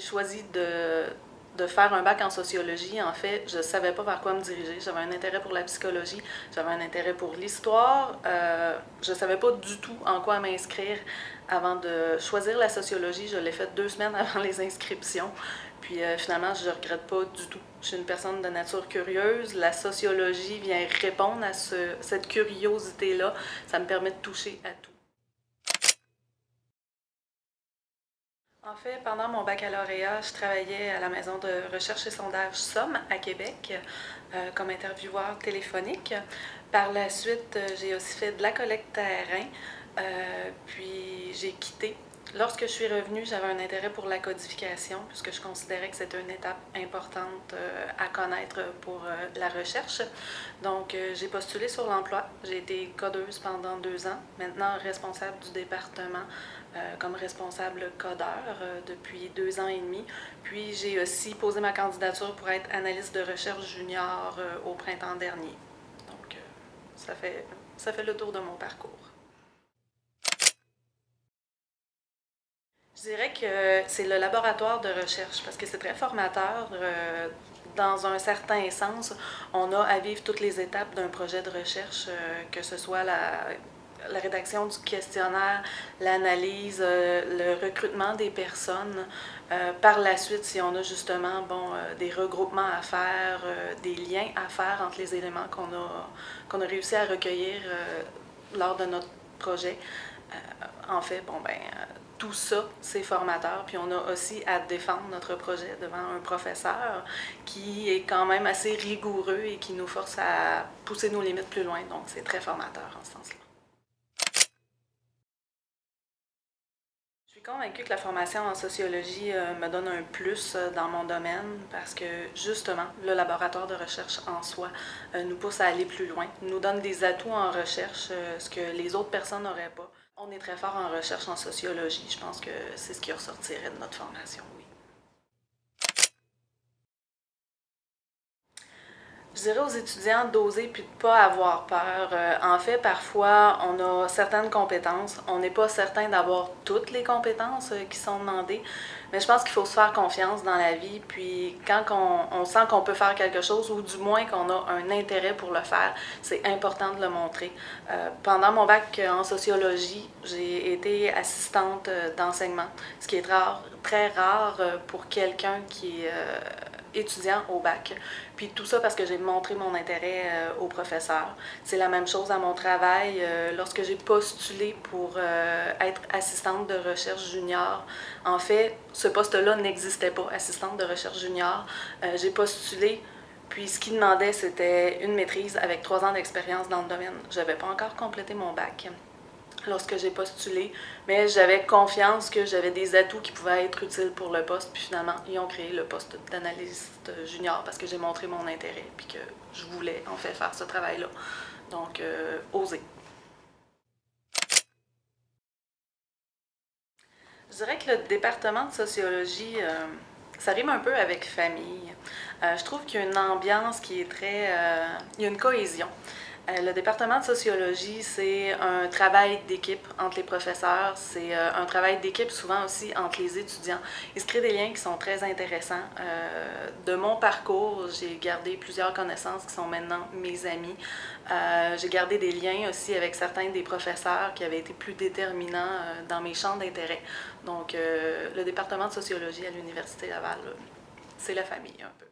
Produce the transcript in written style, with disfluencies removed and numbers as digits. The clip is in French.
choisi de faire un bac en sociologie, en fait, je ne savais pas vers quoi me diriger. J'avais un intérêt pour la psychologie, j'avais un intérêt pour l'histoire. Je ne savais pas du tout en quoi m'inscrire avant de choisir la sociologie. Je l'ai fait 2 semaines avant les inscriptions. Puis finalement, je ne regrette pas du tout. Je suis une personne de nature curieuse. La sociologie vient répondre à cette curiosité-là. Ça me permet de toucher à tout. En fait, pendant mon baccalauréat, je travaillais à la maison de recherche et sondage SOM à Québec comme intervieweur téléphonique. Par la suite, j'ai aussi fait de la collecte terrain, puis j'ai quitté. Lorsque je suis revenue, j'avais un intérêt pour la codification, puisque je considérais que c'était une étape importante à connaître pour la recherche. Donc, j'ai postulé sur l'emploi. J'ai été codeuse pendant 2 ans, maintenant responsable du département comme responsable codeur depuis 2 ans et demi. Puis, j'ai aussi posé ma candidature pour être analyste de recherche junior au printemps dernier. Donc, ça fait le tour de mon parcours. Je dirais que c'est le laboratoire de recherche parce que c'est très formateur. Dans un certain sens, on a à vivre toutes les étapes d'un projet de recherche, que ce soit la rédaction du questionnaire, l'analyse, le recrutement des personnes. Par la suite, si on a justement des regroupements à faire, des liens à faire entre les éléments qu'on a réussi à recueillir lors de notre projet, en fait, tout ça, c'est formateur. Puis on a aussi à défendre notre projet devant un professeur qui est quand même assez rigoureux et qui nous force à pousser nos limites plus loin. Donc, c'est très formateur en ce sens-là. Je suis convaincue que la formation en sociologie me donne un plus dans mon domaine parce que, justement, le laboratoire de recherche en soi nous pousse à aller plus loin, nous donne des atouts en recherche, ce que les autres personnes n'auraient pas. On est très fort en recherche en sociologie. Je pense que c'est ce qui ressortirait de notre formation, oui. Je dirais aux étudiants d'oser puis de ne pas avoir peur. En fait, parfois, on a certaines compétences. On n'est pas certain d'avoir toutes les compétences qui sont demandées, mais je pense qu'il faut se faire confiance dans la vie. Puis quand on sent qu'on peut faire quelque chose, ou du moins qu'on a un intérêt pour le faire, c'est important de le montrer. Pendant mon bac en sociologie, j'ai été assistante d'enseignement, ce qui est très rare pour quelqu'un qui est étudiant au bac. Puis tout ça parce que j'ai montré mon intérêt au professeur. C'est la même chose à mon travail. Lorsque j'ai postulé pour être assistante de recherche junior, en fait, ce poste-là n'existait pas, assistante de recherche junior. J'ai postulé, puis ce qu'il demandait, c'était une maîtrise avec 3 ans d'expérience dans le domaine. Je n'avais pas encore complété mon bac lorsque j'ai postulé, mais j'avais confiance que j'avais des atouts qui pouvaient être utiles pour le poste, puis finalement, ils ont créé le poste d'analyste junior parce que j'ai montré mon intérêt, puis que je voulais en fait faire ce travail-là. Donc, oser. Je dirais que le département de sociologie, ça rime un peu avec famille. Je trouve qu'il y a une ambiance qui est il y a une cohésion. Le département de sociologie, c'est un travail d'équipe entre les professeurs, c'est un travail d'équipe souvent aussi entre les étudiants. Il se crée des liens qui sont très intéressants. De mon parcours, j'ai gardé plusieurs connaissances qui sont maintenant mes amis. J'ai gardé des liens aussi avec certains des professeurs qui avaient été plus déterminants dans mes champs d'intérêt. Donc, le département de sociologie à l'Université Laval, c'est la famille un peu.